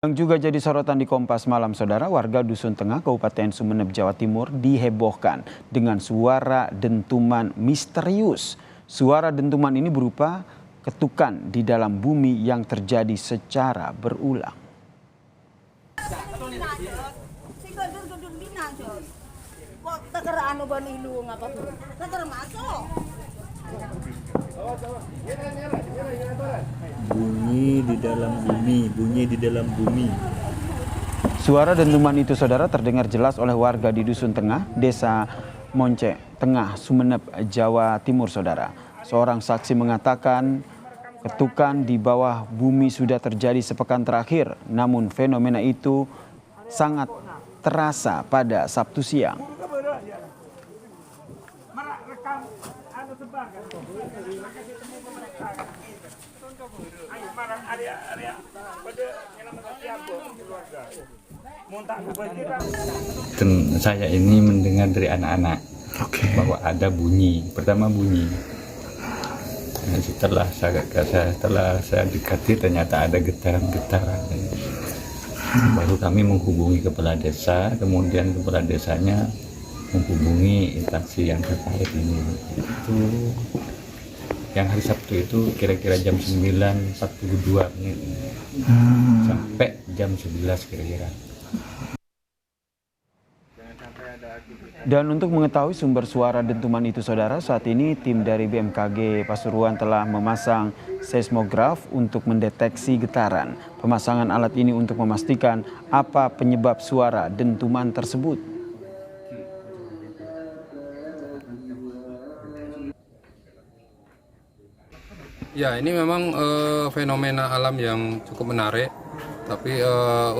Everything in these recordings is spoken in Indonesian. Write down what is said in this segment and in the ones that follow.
Yang juga jadi sorotan di Kompas Malam, Saudara, warga Dusun Tengah, Kabupaten Sumeneb, Jawa Timur dihebohkan dengan suara dentuman misterius. Suara dentuman ini berupa ketukan di dalam bumi yang terjadi secara berulang. Bunyi di dalam bumi, bunyi di dalam bumi. Suara dentuman itu, Saudara, terdengar jelas oleh warga di Dusun Tengah, Desa Monce Tengah, Sumeneb, Jawa Timur, Saudara. Seorang saksi mengatakan ketukan di bawah bumi sudah terjadi sepekan terakhir, namun fenomena itu sangat terasa pada Sabtu siang. Saya ini mendengar dari anak-anak bahwa ada bunyi. Pertama bunyi. Nah, setelah saya dekati ternyata ada getaran-getaran. Baru kami menghubungi kepala desa, kemudian kepala desanya menghubungi instansi yang terkait ini. Itu yang hari Sabtu itu kira-kira jam 9.42 menit sampai jam 11 kira-kira. Dan untuk mengetahui sumber suara dentuman itu, Saudara, saat ini tim dari BMKG Pasuruan telah memasang seismograf untuk mendeteksi getaran. Pemasangan alat ini untuk memastikan apa penyebab suara dentuman tersebut. Ya, ini memang fenomena alam yang cukup menarik. Tapi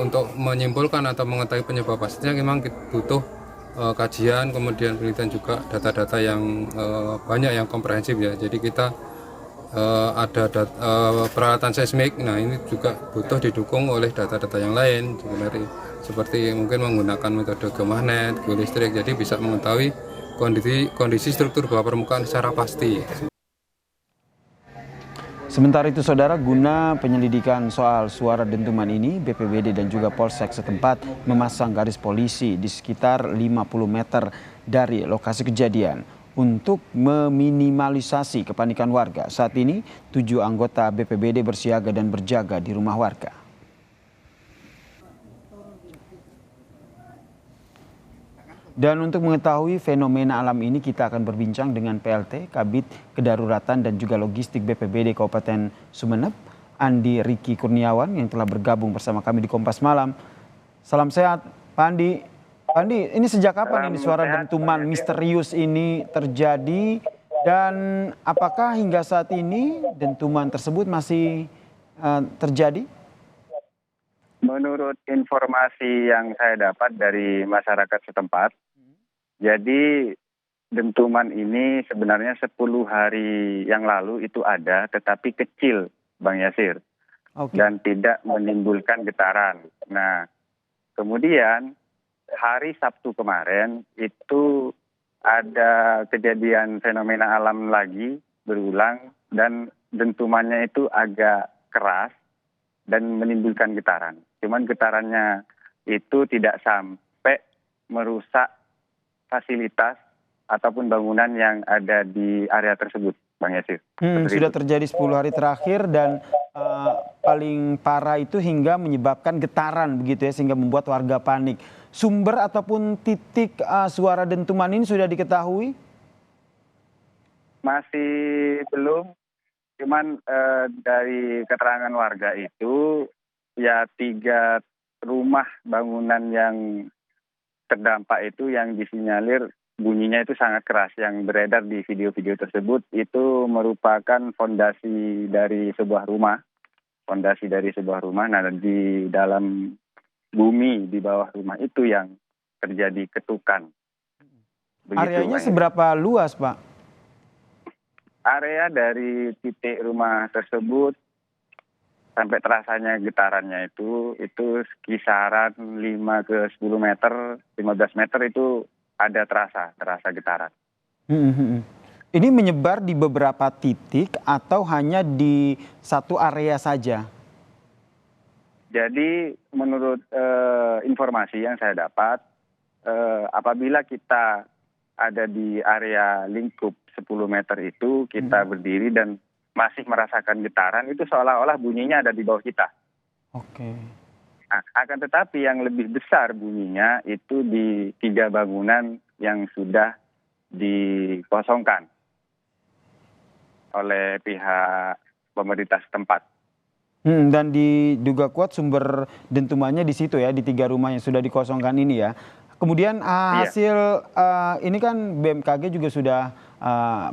untuk menyimpulkan atau mengetahui penyebab pastinya memang butuh kajian, kemudian penelitian juga data-data yang banyak yang komprehensif ya. Jadi kita ada peralatan seismik. Nah, ini juga butuh didukung oleh data-data yang lain seperti mungkin menggunakan metode geomagnet, geolistrik. Jadi bisa mengetahui kondisi struktur bawah permukaan secara pasti. Sementara itu, Saudara, guna penyelidikan soal suara dentuman ini, BPBD dan juga Polsek setempat memasang garis polisi di sekitar 50 meter dari lokasi kejadian untuk meminimalisasi kepanikan warga. Saat ini, 7 anggota BPBD bersiaga dan berjaga di rumah warga. Dan untuk mengetahui fenomena alam ini, kita akan berbincang dengan PLT Kabid Kedaruratan dan juga Logistik BPBD Kabupaten Sumeneb, Andi Riki Kurniawan, yang telah bergabung bersama kami di Kompas Malam. Salam sehat, Pak Andi. Pak Andi, ini sejak kapan ini suara dentuman misterius ini terjadi, dan apakah hingga saat ini dentuman tersebut masih terjadi? Menurut informasi yang saya dapat dari masyarakat setempat, jadi dentuman ini sebenarnya 10 hari yang lalu itu ada, tetapi kecil, Bang Yasir, dan tidak menimbulkan getaran. Nah, kemudian hari Sabtu kemarin itu ada kejadian fenomena alam lagi berulang, dan dentumannya itu agak keras dan menimbulkan getaran. Cuman getarannya itu tidak sampai merusak fasilitas ataupun bangunan yang ada di area tersebut, Bang Yasir. Sudah terjadi 10 hari terakhir, dan paling parah itu hingga menyebabkan getaran begitu ya, sehingga membuat warga panik. Sumber ataupun titik suara dentuman ini sudah diketahui? Masih belum. Cuman dari keterangan warga itu ya 3 rumah bangunan yang terdampak itu yang disinyalir bunyinya itu sangat keras. Yang beredar di video-video tersebut itu merupakan fondasi dari sebuah rumah. Nah, di dalam bumi di bawah rumah itu yang terjadi ketukan. Begitu, areanya seberapa luas, Pak? Area dari titik rumah tersebut sampai terasanya getarannya itu kisaran 5 ke 10 meter, 15 meter itu ada terasa getaran. Ini menyebar di beberapa titik atau hanya di satu area saja? Jadi menurut informasi yang saya dapat, apabila kita ada di area lingkup 10 meter itu, kita berdiri dan masih merasakan getaran, itu seolah-olah bunyinya ada di bawah kita. Oke. Nah, akan tetapi yang lebih besar bunyinya itu di 3 bangunan yang sudah dikosongkan oleh pihak pemerintah setempat. Dan diduga kuat sumber dentumannya di situ ya, di 3 rumah yang sudah dikosongkan ini ya. Kemudian hasil ini kan BMKG juga sudah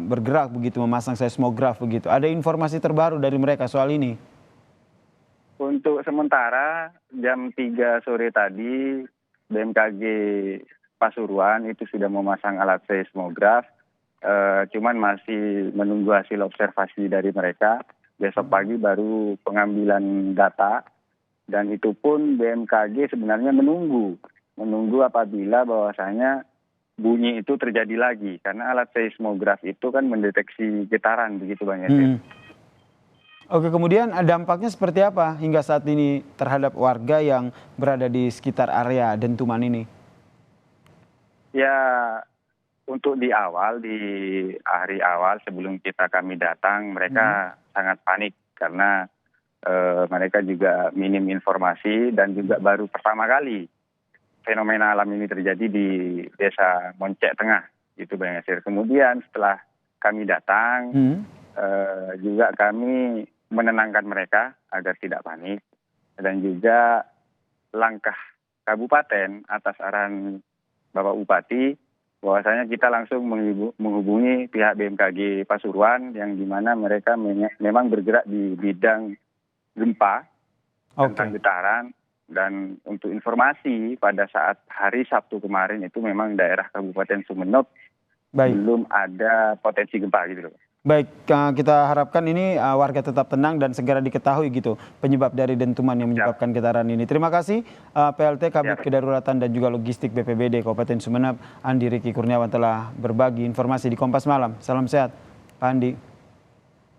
bergerak begitu, memasang seismograf begitu. Ada informasi terbaru dari mereka soal ini? Untuk sementara jam 3 sore tadi BMKG Pasuruan itu sudah memasang alat seismograf, cuman masih menunggu hasil observasi dari mereka. Besok pagi baru pengambilan data, dan itu pun BMKG sebenarnya menunggu apabila bahwasanya bunyi itu terjadi lagi, karena alat seismograf itu kan mendeteksi getaran begitu Bang Yasir. Oke, kemudian dampaknya seperti apa hingga saat ini terhadap warga yang berada di sekitar area dentuman ini? Ya, untuk di hari awal sebelum kami datang, mereka sangat panik karena mereka juga minim informasi dan juga baru pertama kali fenomena alam ini terjadi di Desa Moncek Tengah, gitu Bang Yasir. Kemudian setelah kami datang, juga kami menenangkan mereka agar tidak panik, dan juga langkah kabupaten atas arahan Bapak Bupati, bahwasanya kita langsung menghubungi pihak BMKG Pasuruan yang dimana mereka memang bergerak di bidang gempa, tentang getaran, dan untuk informasi pada saat hari Sabtu kemarin itu memang daerah Kabupaten Sumeneb belum ada potensi gempa gitu loh. Baik, kita harapkan ini warga tetap tenang dan segera diketahui gitu penyebab dari dentuman yang menyebabkan getaran ini. Terima kasih PLT Kabit Kedaruratan dan juga Logistik BPBD Kabupaten Sumeneb, Andi Riki Kurniawan telah berbagi informasi di Kompas Malam. Salam sehat, Pak Andi.